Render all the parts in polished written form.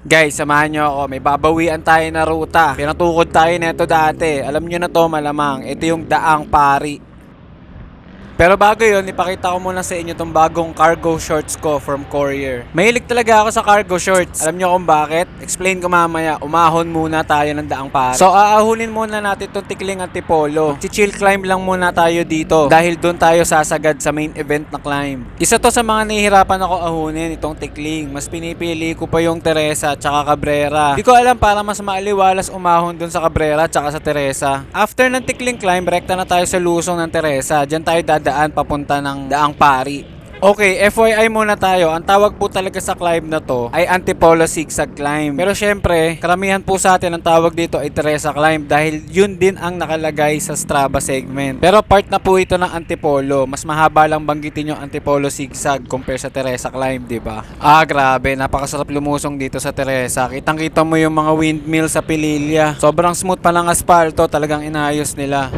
Guys, samahan nyo ako. May babawian tayo na ruta. Pinatukod tayo neto dati. Alam nyo na to malamang. Ito yung Daang Pari. Pero bago yun, ipakita ko muna sa inyo tong bagong cargo shorts ko from Courier. Mahilig talaga ako sa cargo shorts. Alam nyo kung bakit? Explain ko mamaya. Umahon muna tayo ng Daang Pari. So, aahunin muna natin tong Tikling Antipolo. Chill climb lang muna tayo dito. Dahil doon tayo sasagad sa main event na climb. Isa to sa mga nahihirapan ako ahunin, itong Tikling. Mas pinipili ko pa yung Teresa tsaka Cabrera. Di ko alam para mas maaliwalas umahon doon sa Cabrera tsaka sa Teresa. After ng Tikling climb, rekta na tayo sa lusong ng Teresa. Diyan tayo daan papunta ng Daang Pari. Okay, FYI muna tayo. Ang tawag po talaga sa climb na to ay Antipolo Zigzag Climb. Pero syempre, karamihan po sa atin ang tawag dito ay Teresa Climb dahil yun din ang nakalagay sa Strava segment. Pero part na po ito ng Antipolo. Mas mahaba lang banggitin yung Antipolo Zigzag compare sa Teresa Climb, di ba? Grabe, napakasarap lumusong dito sa Teresa. Kitang-kita mo yung mga windmill sa Pililya. Sobrang smooth pa ng asfalto, talagang inayos nila.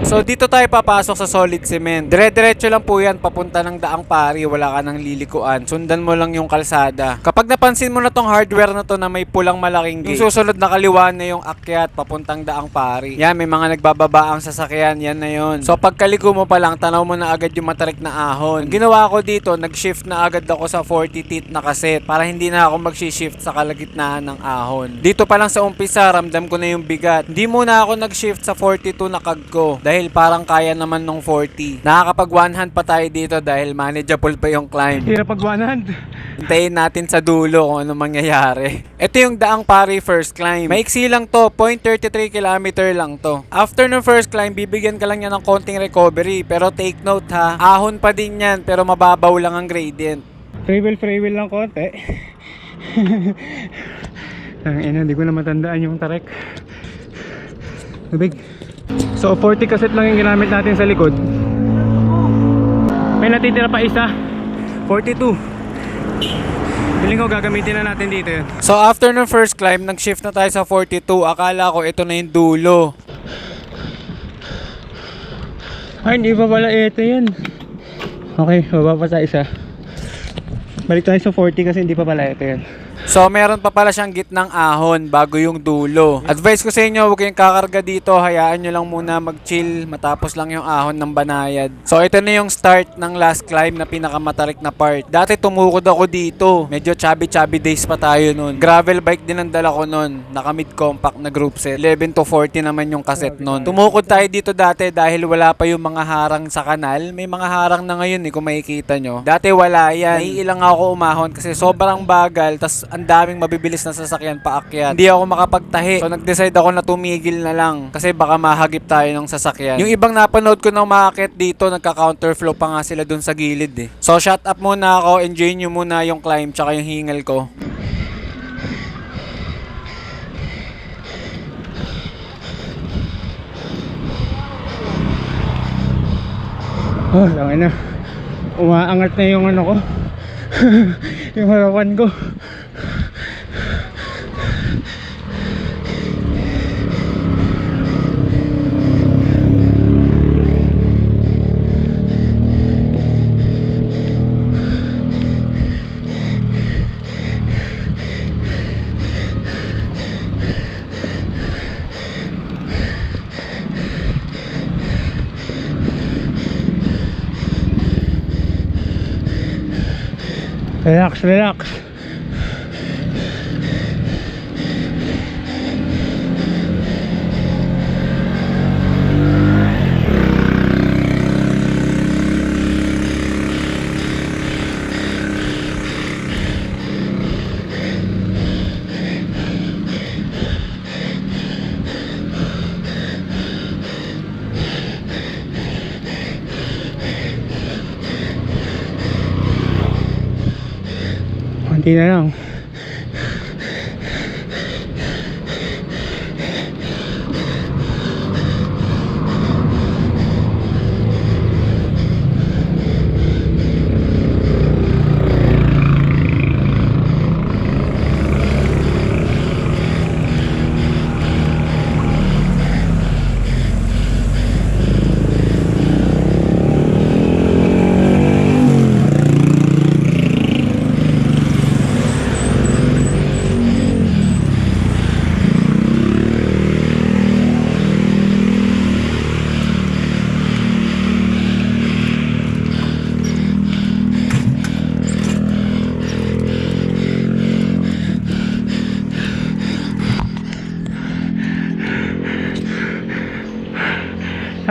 So dito tayo papasok sa solid cement. Dire-diretso lang po yan papunta ng Daang Pari, wala ka nang lilikuan. Sundan mo lang yung kalsada. Kapag napansin mo na tong hardware na to na may pulang malaking gate, yung susunod na kaliwa na yung akyat papuntang Daang Pari. Yan, may mga nagbababa ang sasakyan, yan na yun. So pagkaliko mo pa lang, tanaw mo na agad yung matarik na ahon. Ang ginawa ko dito, nag-shift na agad ako sa 40 teeth na kaset para hindi na ako mag-shift sa kalagitnaan ng ahon. Dito pa lang sa umpisa, ramdam ko na yung bigat. Hindi muna ako nag-shift sa 42 na kagko dahil parang kaya naman nung 40. Nakakapag one hand pa tayo dito dahil manageable pa yung climb. Hirap pag one hand. Hintayin natin sa dulo kung ano mangyayari. Ito yung Daang Pari first climb. Maiksi lang to, 0.33 km lang to. After ng first climb, bibigyan ka lang yan ng konting recovery. Pero take note ha, ahon pa din yan pero mababaw lang ang gradient. Free wheel lang konti. Hindi ko na matandaan yung tarik. Tubig. So 40 kaset lang yung ginamit natin sa likod. May natitira pa isa, 42. Feeling ko gagamitin na natin dito yun. So after ng first climb, nag-shift na tayo sa 42. Akala ko ito na yung dulo. Ay, hindi pa pala ito yun. Okay, baba pa sa isa. Balik tayo sa 40 kasi hindi pa pala ito yun. So meron pa pala siyang gitnang ahon bago yung dulo. Advice ko sa inyo, huwag kayong kakarga dito. Hayaan nyo lang muna mag-chill matapos lang yung ahon ng banayad. So ito na yung start ng last climb na pinakamatarik na part. Dati tumukod ako dito. Medyo chubby days pa tayo nun. Gravel bike din ang dala ko nun. Naka mid compact na group set. 11 to 40 naman yung cassette nun. Tumukod tayo dito dati dahil wala pa yung mga harang sa kanal. May mga harang na ngayon kung makikita nyo. Dati wala yan. Naiilang ako umahon kasi sobrang bagal. Tas ang daming mabibilis na sasakyan paakyat. Hindi ako makapagtahi. So nag-decide ako na tumigil na lang kasi baka mahagip tayo ng sasakyan. Yung ibang napanood ko ng maakyat dito, nagka-counterflow pa nga sila dun sa gilid eh. So shut up muna ako, enjoy nyo muna yung climb tsaka yung hingal ko. Oh, langin na. Umaangat na yung ano ko. Yung harapan ko. Relax. Konti na lang.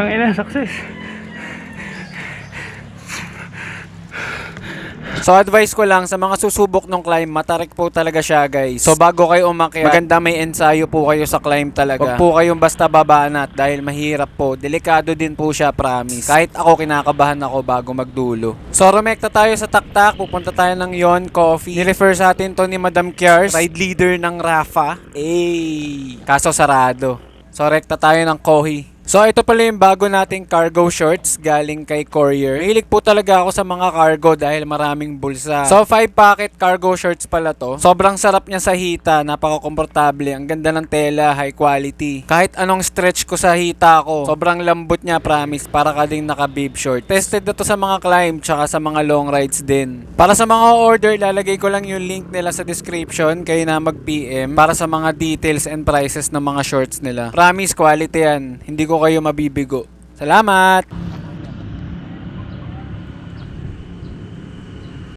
Tangina, success. So advice ko lang sa mga susubok ng climb, matarik po talaga siya guys. So bago kayo umakyat, maganda may ensayo po kayo sa climb talaga. Huwag po kayong basta babanat dahil mahirap po. Delikado din po siya, promise. Kahit ako kinakabahan ako bago magdulo. So rumekta tayo sa taktak, pupunta tayo ng Yon Coffee. Nirefer sa atin to ni Madam Kiars, ride leader ng Rafa. Kaso sarado. So rekta tayo ng Kohi. So ito pala yung bago nating cargo shorts galing kay Courier. Mahilig po talaga ako sa mga cargo dahil maraming bulsa. So 5 packet cargo shorts pala to. Sobrang sarap niya sa hita, napaka-komportable. Ang ganda ng tela, high quality. Kahit anong stretch ko sa hita ko, sobrang lambot niya, promise. Para ka ding naka-bib short. Tested na to sa mga climb tsaka sa mga long rides din. Para sa mga order, lalagay ko lang yung link nila sa description. Kayo na mag-PM para sa mga details and prices ng mga shorts nila. Promise, quality yan. Hindi ko kayo mabibigo. Salamat!